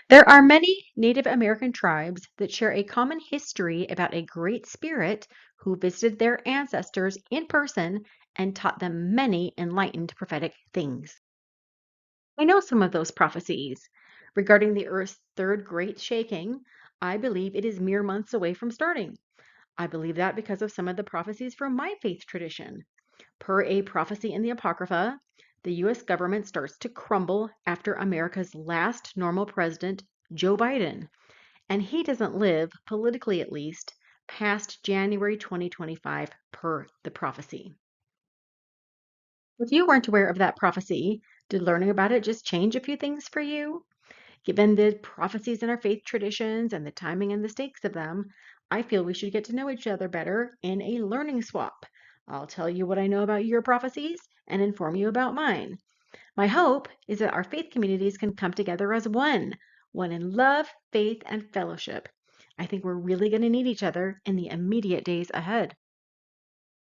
There are many Native American tribes that share a common history about a great spirit who visited their ancestors in person and taught them many enlightened prophetic things. I know some of those prophecies. Regarding the Earth's third great shaking, I believe it is mere months away from starting. I believe that because of some of the prophecies from my faith tradition. Per a prophecy in the Apocrypha, the US government starts to crumble after America's last normal president, Joe Biden, and he doesn't live, politically at least, past January 2025 per the prophecy. If you weren't aware of that prophecy, did learning about it just change a few things for you? Given the prophecies in our faith traditions and the timing and the stakes of them, I feel we should get to know each other better in a learning swap. I'll tell you what I know about your prophecies and inform you about mine. My hope is that our faith communities can come together as one in love, faith, and fellowship. I think we're really going to need each other in the immediate days ahead.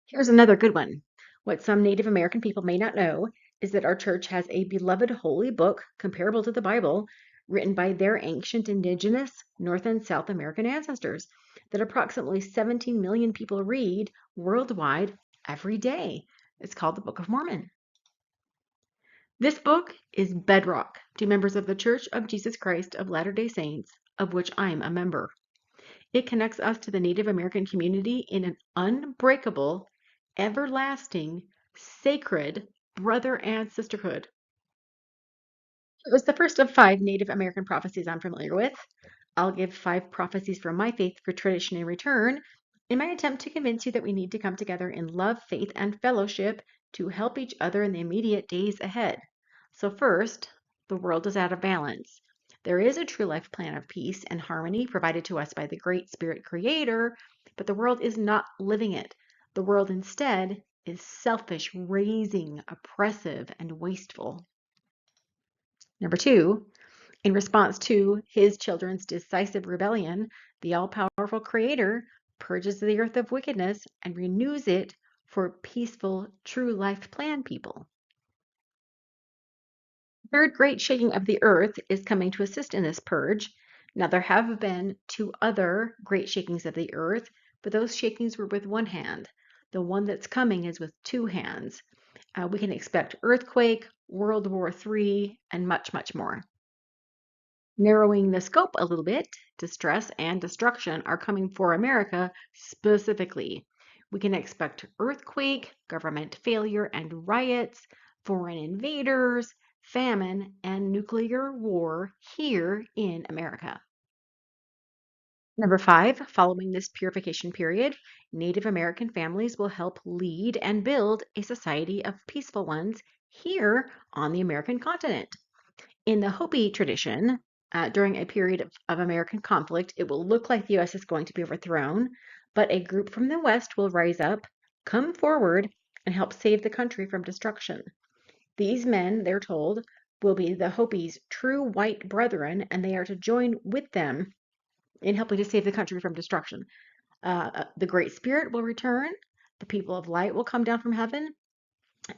Here's another good one. What some Native American people may not know is that our church has a beloved holy book comparable to the Bible, written by their ancient indigenous North and South American ancestors that approximately 17 million people read worldwide every day. It's called the Book of Mormon. This book is bedrock to members of the Church of Jesus Christ of Latter-day Saints, of which I'm a member. It connects us to the Native American community in an unbreakable, everlasting, sacred brother and sisterhood. It was the first of 5 Native American prophecies I'm familiar with. I'll give 5 prophecies from my faith for tradition in return, in my attempt to convince you that we need to come together in love, faith, and fellowship to help each other in the immediate days ahead. So first, the world is out of balance. There is a true life plan of peace and harmony provided to us by the Great Spirit Creator, but the world is not living it. The world instead is selfish, raising, oppressive, and wasteful. Number 2, in response to his children's decisive rebellion, the all-powerful Creator purges the earth of wickedness and renews it for peaceful, true life plan people. The third great shaking of the earth is coming to assist in this purge. Now, there have been 2 other great shakings of the earth, but those shakings were with one hand. The one that's coming is with 2 hands. We can expect earthquake, World War III, and much, much more. Narrowing the scope a little bit, distress and destruction are coming for America specifically. We can expect earthquake, government failure and riots, foreign invaders, famine, and nuclear war here in America. Number 5, following this purification period, Native American families will help lead and build a society of peaceful ones here on the American continent. In the Hopi tradition, during a period of American conflict, it will look like the U.S. is going to be overthrown, but a group from the West will rise up, come forward, and help save the country from destruction. These men, they're told, will be the Hopi's true white brethren, and they are to join with them in helping to save the country from destruction. The Great Spirit will return, the people of light will come down from heaven,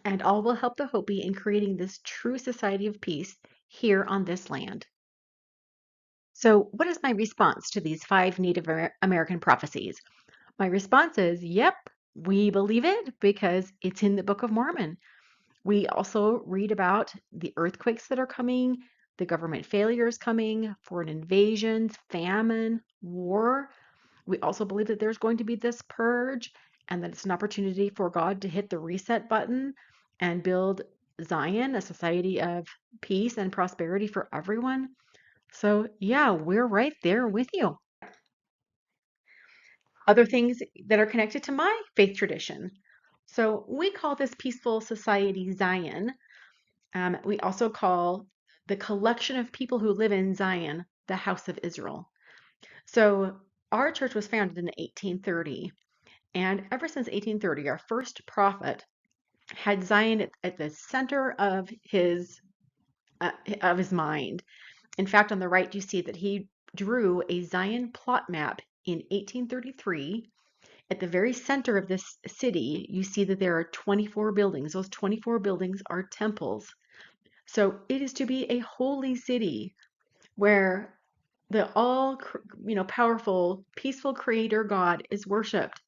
and all will help the Hopi in creating this true society of peace here on this land. So, what is my response to these 5 Native American prophecies? My response is, yep, we believe it because it's in the Book of Mormon. We also read about the earthquakes that are coming, the government failures coming, foreign invasions, famine, war. We also believe that there's going to be this purge and that it's an opportunity for God to hit the reset button and build Zion, a society of peace and prosperity for everyone. So, yeah, we're right there with you. Other things that are connected to my faith tradition. So, we call this peaceful society Zion. We also call the collection of people who live in Zion the House of Israel. So, our church was founded in 1830, and ever since 1830, our first prophet had Zion at the center of his mind. In fact, on the right, you see that he drew a Zion plot map in 1833. At the very center of this city, you see that there are 24 buildings. Those 24 buildings are temples. So it is to be a holy city where the powerful, peaceful creator God is worshiped.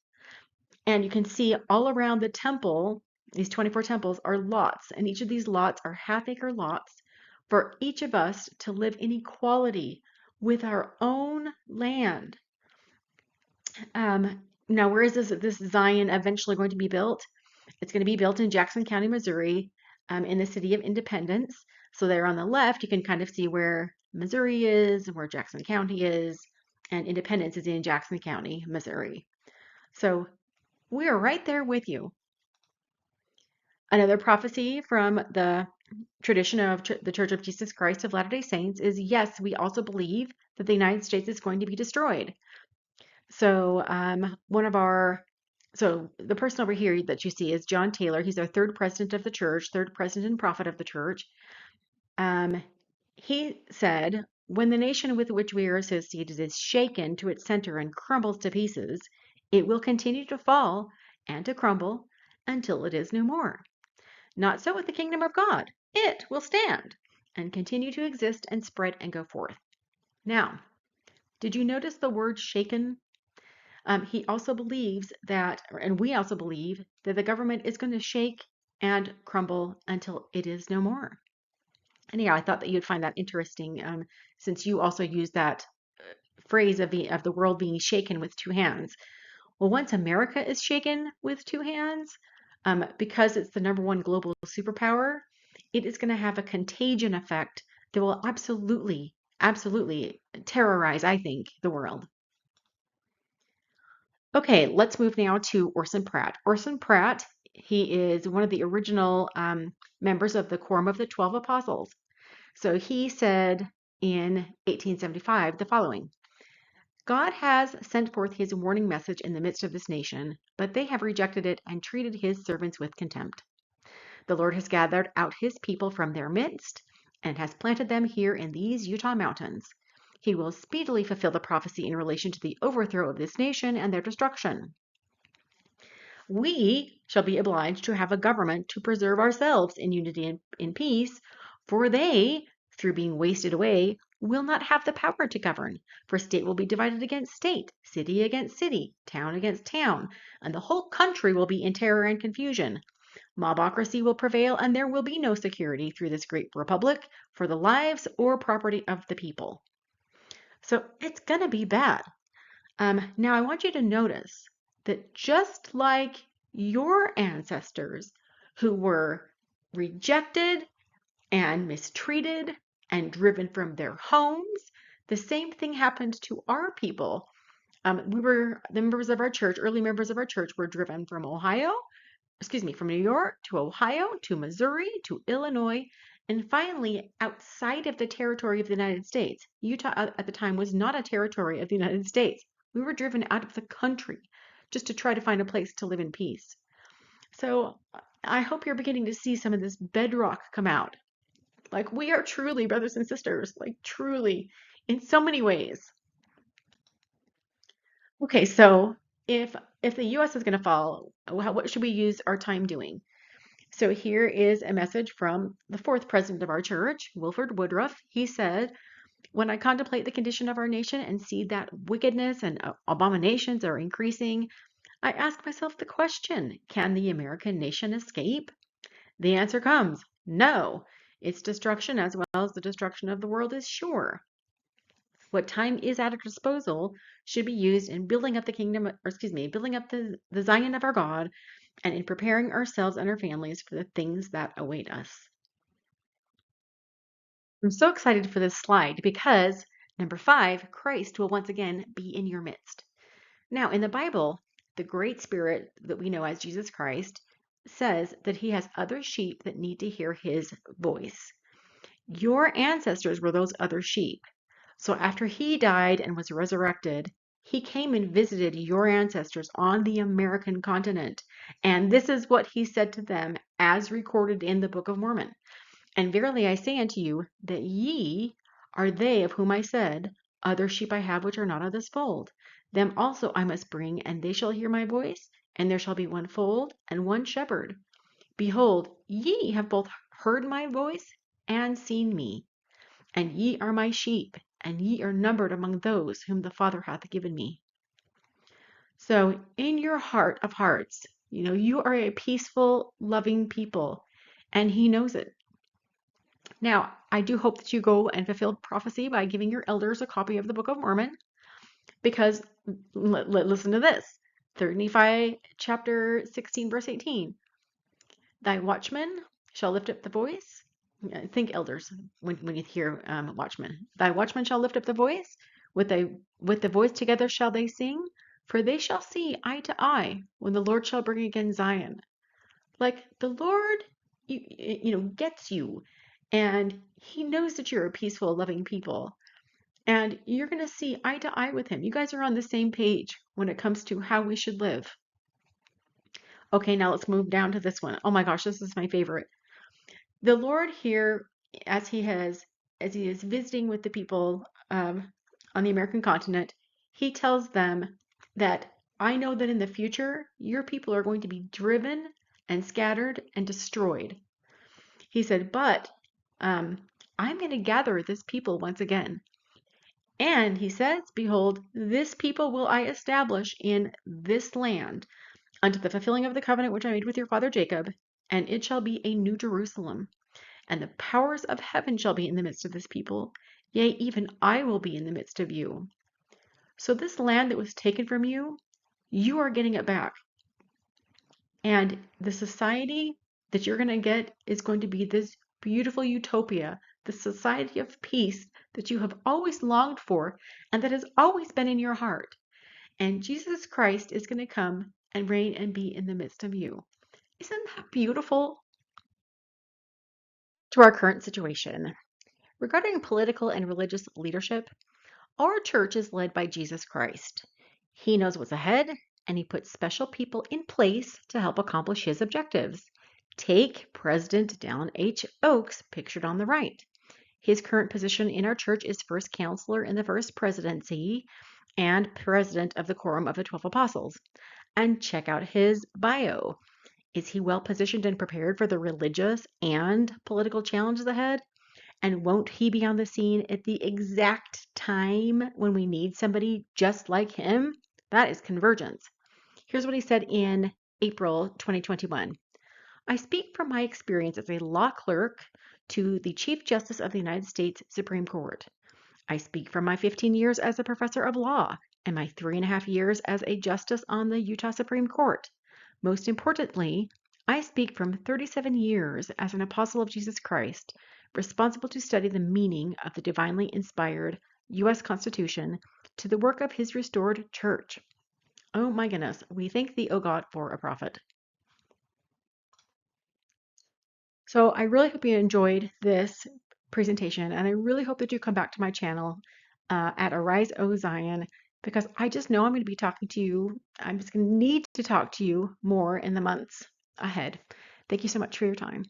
And you can see all around the temple, these 24 temples are lots, and each of these lots are half-acre lots for each of us to live in equality with our own land. Now, where is this Zion eventually going to be built? It's going to be built in Jackson County, Missouri, in the city of Independence. So there on the left, you can kind of see where Missouri is, where Jackson County is, and Independence is in Jackson County, Missouri. So we are right there with you. Another prophecy from the tradition of the Church of Jesus Christ of Latter-day Saints is, yes, we also believe that the United States is going to be destroyed. So so the person over here that you see is John Taylor. He's our third president of the church, third president and prophet of the church. He said, when the nation with which we are associated is shaken to its center and crumbles to pieces, it will continue to fall and to crumble until it is no more. Not so with the kingdom of God. It will stand and continue to exist and spread and go forth. Now, did you notice the word shaken? He also believes that, and we also believe, that the government is going to shake and crumble until it is no more. And yeah, I thought that you'd find that interesting, since you also use that phrase of the world being shaken with two hands. Well, once America is shaken with two hands, because it's the #1 global superpower, it is going to have a contagion effect that will absolutely, absolutely terrorize, I think, the world. Okay, let's move now to Orson Pratt. Orson Pratt, he is one of the original members of the Quorum of the 12 Apostles. So he said in 1875 the following: God has sent forth his warning message in the midst of this nation, but they have rejected it and treated his servants with contempt. The Lord has gathered out his people from their midst and has planted them here in these Utah mountains. He will speedily fulfill the prophecy in relation to the overthrow of this nation and their destruction. We shall be obliged to have a government to preserve ourselves in unity and in peace, for they, through being wasted away, will not have the power to govern, for state will be divided against state, city against city, town against town, and the whole country will be in terror and confusion. Mobocracy will prevail, and there will be no security through this great republic for the lives or property of the people. So it's going to be bad. Now, I want you to notice that just like your ancestors who were rejected and mistreated and driven from their homes, the same thing happened to our people. The members of our church, early members of our church, were driven from from New York to Ohio to Missouri to Illinois, and finally outside of the territory of the United States. Utah at the time was not a territory of the United States. We were driven out of the country just to try to find a place to live in peace. So I hope you're beginning to see some of this bedrock come out. Like, we are truly brothers and sisters, like truly, in so many ways. Okay, so if the U.S. is going to fall, what should we use our time doing? So here is a message from the fourth president of our church, Wilford Woodruff. He said, when I contemplate the condition of our nation and see that wickedness and abominations are increasing, I ask myself the question, can the American nation escape? The answer comes, no. Its destruction, as well as the destruction of the world, is sure. What time is at our disposal should be used in building up the kingdom, building up the Zion of our God, and in preparing ourselves and our families for the things that await us. I'm so excited for this slide because number 5, Christ will once again be in your midst. Now, in the Bible, the Great Spirit that we know as Jesus Christ says that he has other sheep that need to hear his voice. Your ancestors were those other sheep. So after he died and was resurrected, he came and visited your ancestors on the American continent. And this is what he said to them as recorded in the Book of Mormon. And verily I say unto you, that ye are they of whom I said, other sheep I have which are not of this fold. Them also I must bring, and they shall hear my voice, and there shall be one fold and one shepherd. Behold, ye have both heard my voice and seen me. and ye are my sheep, and ye are numbered among those whom the Father hath given me. So in your heart of hearts, you are a peaceful, loving people, and he knows it. Now, I do hope that you go and fulfill prophecy by giving your elders a copy of the Book of Mormon, because listen to this. 3 Nephi chapter 16, verse 18. Thy watchmen shall lift up the voice. Think elders when you hear watchmen. Thy watchmen shall lift up the voice. With the voice together shall they sing. For they shall see eye to eye when the Lord shall bring again Zion. Like the Lord, gets you, and he knows that you're a peaceful, loving people. And you're going to see eye to eye with him. You guys are on the same page when it comes to how we should live. Okay, now let's move down to this one. Oh my gosh, this is my favorite. The Lord here, as he is visiting with the people on the American continent, he tells them that I know that in the future, your people are going to be driven and scattered and destroyed. He said, but I'm going to gather this people once again. And he says, behold, this people will I establish in this land unto the fulfilling of the covenant which I made with your father Jacob, and it shall be a new Jerusalem. And the powers of heaven shall be in the midst of this people. Yea, even I will be in the midst of you. So this land that was taken from you, you are getting it back. And the society that you're going to get is going to be this beautiful utopia, the society of peace that you have always longed for and that has always been in your heart. And Jesus Christ is going to come and reign and be in the midst of you. Isn't that beautiful? To our current situation. Regarding political and religious leadership, our church is led by Jesus Christ. He knows what's ahead, and he puts special people in place to help accomplish his objectives. Take President Dallin H. Oaks, pictured on the right. His current position in our church is first counselor in the first presidency and president of the Quorum of the 12 Apostles. And check out his bio. Is he well positioned and prepared for the religious and political challenges ahead? And won't he be on the scene at the exact time when we need somebody just like him? That is convergence. Here's what he said in April 2021. I speak from my experience as a law clerk to the Chief Justice of the United States Supreme Court. I speak from my 15 years as a professor of law and my 3.5 years as a justice on the Utah Supreme Court. Most importantly, I speak from 37 years as an apostle of Jesus Christ, responsible to study the meaning of the divinely inspired U.S. Constitution to the work of his restored church. Oh my goodness, we thank thee, O God, for a prophet. So I really hope you enjoyed this presentation, and I really hope that you come back to my channel at Arise O Zion, because I just know I'm going to be talking to you. I'm just going to need to talk to you more in the months ahead. Thank you so much for your time.